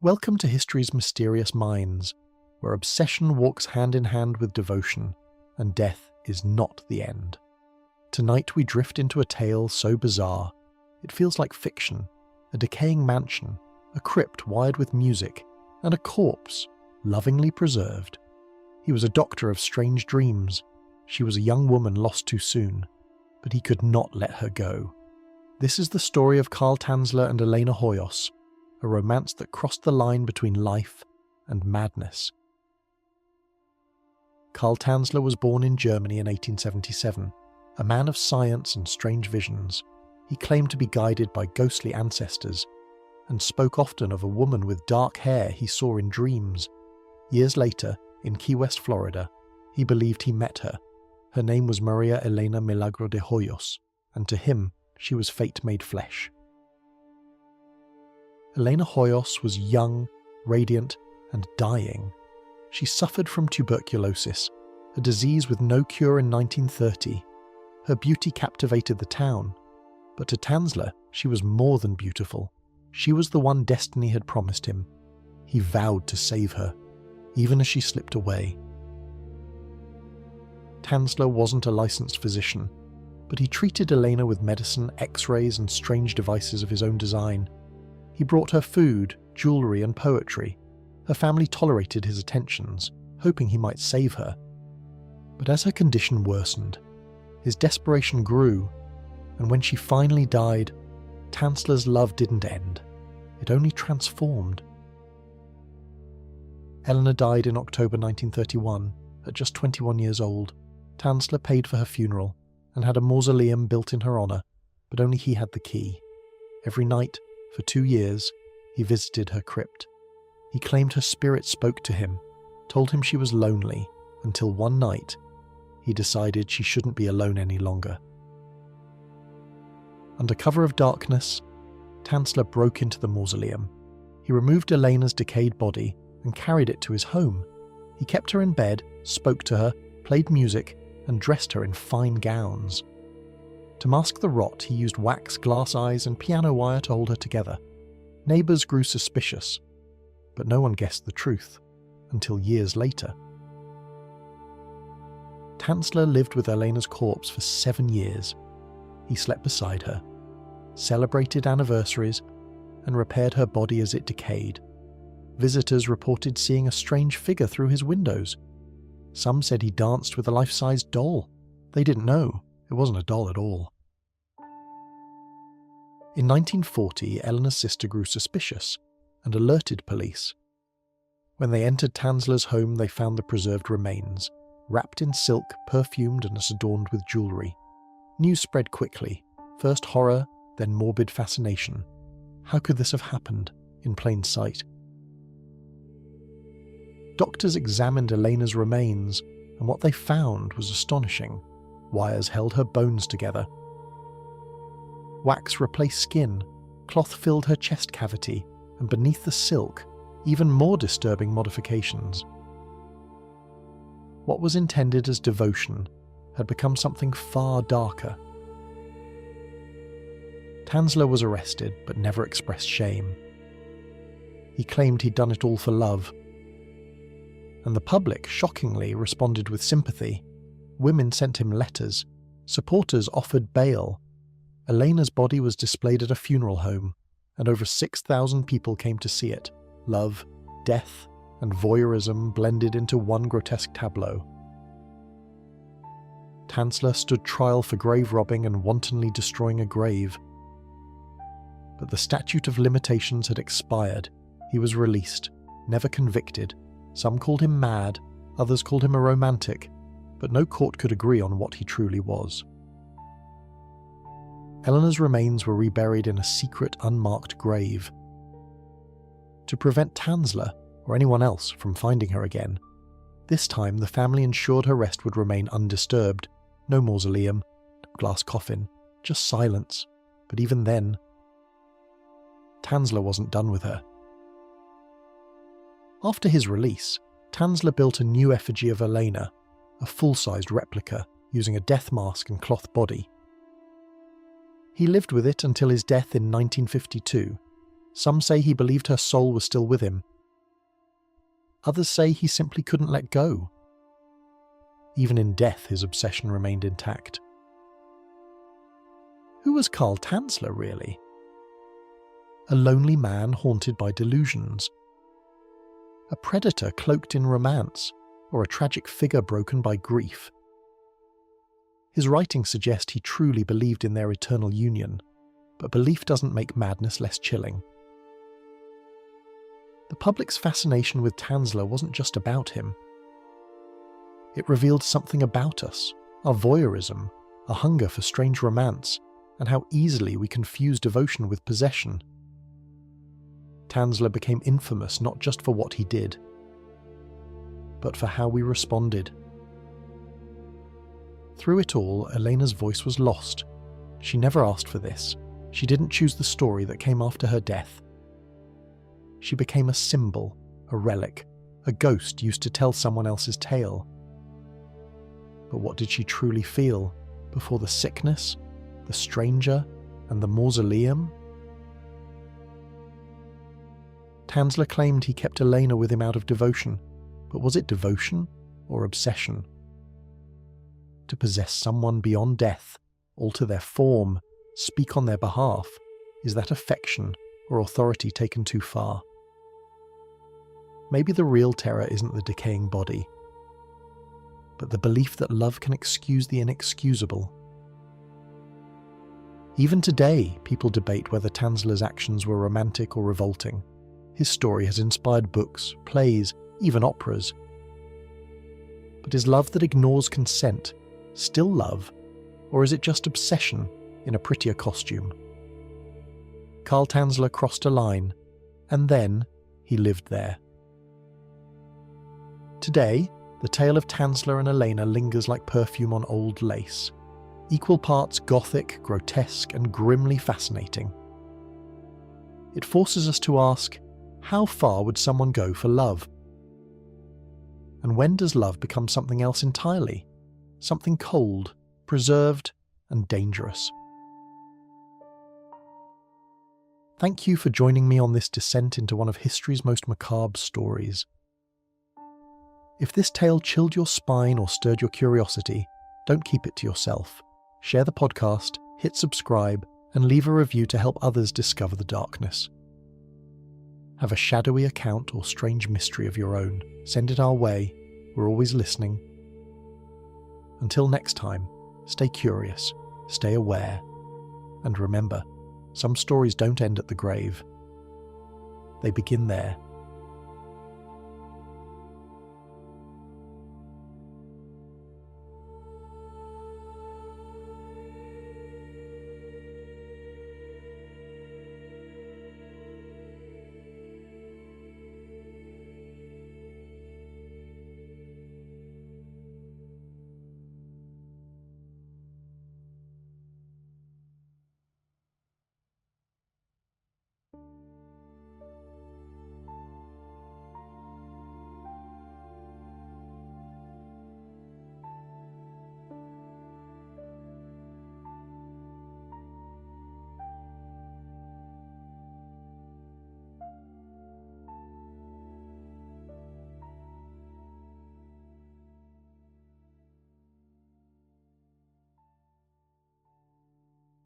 Welcome to history's mysterious minds, where obsession walks hand in hand with devotion, and death is not the end. Tonight we drift into a tale so bizarre, it feels like fiction, a decaying mansion, a crypt wired with music, and a corpse, lovingly preserved. He was a doctor of strange dreams. She was a young woman lost too soon, but he could not let her go. This is the story of Karl Tanzler and Elena Hoyos, a romance that crossed the line between life and madness. Karl Tanzler was born in Germany in 1877, a man of science and strange visions. He claimed to be guided by ghostly ancestors, and spoke often of a woman with dark hair he saw in dreams. Years later, in Key West, Florida, he believed he met her. Her name was Maria Elena Milagro de Hoyos, and to him, she was fate made flesh. Elena Hoyos was young, radiant, and dying. She suffered from tuberculosis, a disease with no cure in 1930. Her beauty captivated the town, but to Tanzler, she was more than beautiful. She was the one destiny had promised him. He vowed to save her, even as she slipped away. Tanzler wasn't a licensed physician, but he treated Elena with medicine, x-rays, and strange devices of his own design. He brought her food, jewelry, and poetry. Her family tolerated his attentions, hoping he might save her. But as her condition worsened, his desperation grew, and when she finally died, Tanzler's love didn't end. It only transformed. Elena died in October 1931, at just 21 years old. Tanzler paid for her funeral and had a mausoleum built in her honor, but only he had the key. Every night, for 2 years, he visited her crypt. He claimed her spirit spoke to him, told him she was lonely, until one night, he decided she shouldn't be alone any longer. Under cover of darkness, Tanzler broke into the mausoleum. He removed Elena's decayed body and carried it to his home. He kept her in bed, spoke to her, played music, and dressed her in fine gowns. To mask the rot, he used wax, glass eyes, and piano wire to hold her together. Neighbours grew suspicious, but no one guessed the truth, until years later. Tanzler lived with Elena's corpse for 7 years. He slept beside her, celebrated anniversaries, and repaired her body as it decayed. Visitors reported seeing a strange figure through his windows. Some said he danced with a life-size doll. They didn't know. It wasn't a doll at all. In 1940, Elena's sister grew suspicious and alerted police. When they entered Tanzler's home, they found the preserved remains, wrapped in silk, perfumed and adorned with jewelry. News spread quickly, first horror, then morbid fascination. How could this have happened in plain sight? Doctors examined Elena's remains, and what they found was astonishing. Wires held her bones together. Wax replaced skin, cloth filled her chest cavity, and beneath the silk, even more disturbing modifications. What was intended as devotion had become something far darker. Tanzler was arrested, but never expressed shame. He claimed he'd done it all for love. And the public, shockingly, responded with sympathy. Women sent him letters. Supporters offered bail. Elena's body was displayed at a funeral home, and over 6,000 people came to see it. Love, death, and voyeurism blended into one grotesque tableau. Tanzler stood trial for grave robbing and wantonly destroying a grave. But the statute of limitations had expired. He was released, never convicted. Some called him mad, others called him a romantic, but no court could agree on what he truly was. Elena's remains were reburied in a secret, unmarked grave. To prevent Tanzler, or anyone else, from finding her again, this time the family ensured her rest would remain undisturbed. No mausoleum, no glass coffin, just silence. But even then, Tanzler wasn't done with her. After his release, Tanzler built a new effigy of Elena, a full-sized replica, using a death mask and cloth body. He lived with it until his death in 1952, Some say he believed her soul was still with him. Others say he simply couldn't let go. Even in death, his obsession remained intact. Who was Karl Tanzler, really? A lonely man haunted by delusions? A predator cloaked in romance? Or a tragic figure broken by grief? His writings suggest he truly believed in their eternal union, but belief doesn't make madness less chilling. The public's fascination with Tanzler wasn't just about him. It revealed something about us, our voyeurism, a hunger for strange romance, and how easily we confuse devotion with possession. Tanzler became infamous not just for what he did, but for how we responded. Through it all, Elena's voice was lost. She never asked for this. She didn't choose the story that came after her death. She became a symbol, a relic, a ghost used to tell someone else's tale. But what did she truly feel before the sickness, the stranger, and the mausoleum? Tanzler claimed he kept Elena with him out of devotion, but was it devotion or obsession? To possess someone beyond death, alter their form, speak on their behalf, is that affection or authority taken too far? Maybe the real terror isn't the decaying body, but the belief that love can excuse the inexcusable. Even today, people debate whether Tanzler's actions were romantic or revolting. His story has inspired books, plays, even operas. But is love that ignores consent still love, or is it just obsession in a prettier costume? Karl Tanzler crossed a line, and then he lived there. Today, the tale of Tanzler and Elena lingers like perfume on old lace, equal parts gothic, grotesque, and grimly fascinating. It forces us to ask, how far would someone go for love? And when does love become something else entirely? Something cold, preserved, and dangerous? Thank you for joining me on this descent into one of history's most macabre stories. If this tale chilled your spine or stirred your curiosity, don't keep it to yourself. Share the podcast, hit subscribe, and leave a review to help others discover the darkness. Have a shadowy account or strange mystery of your own, send it our way. We're always listening. Until next time, stay curious, stay aware, and remember, some stories don't end at the grave. They begin there,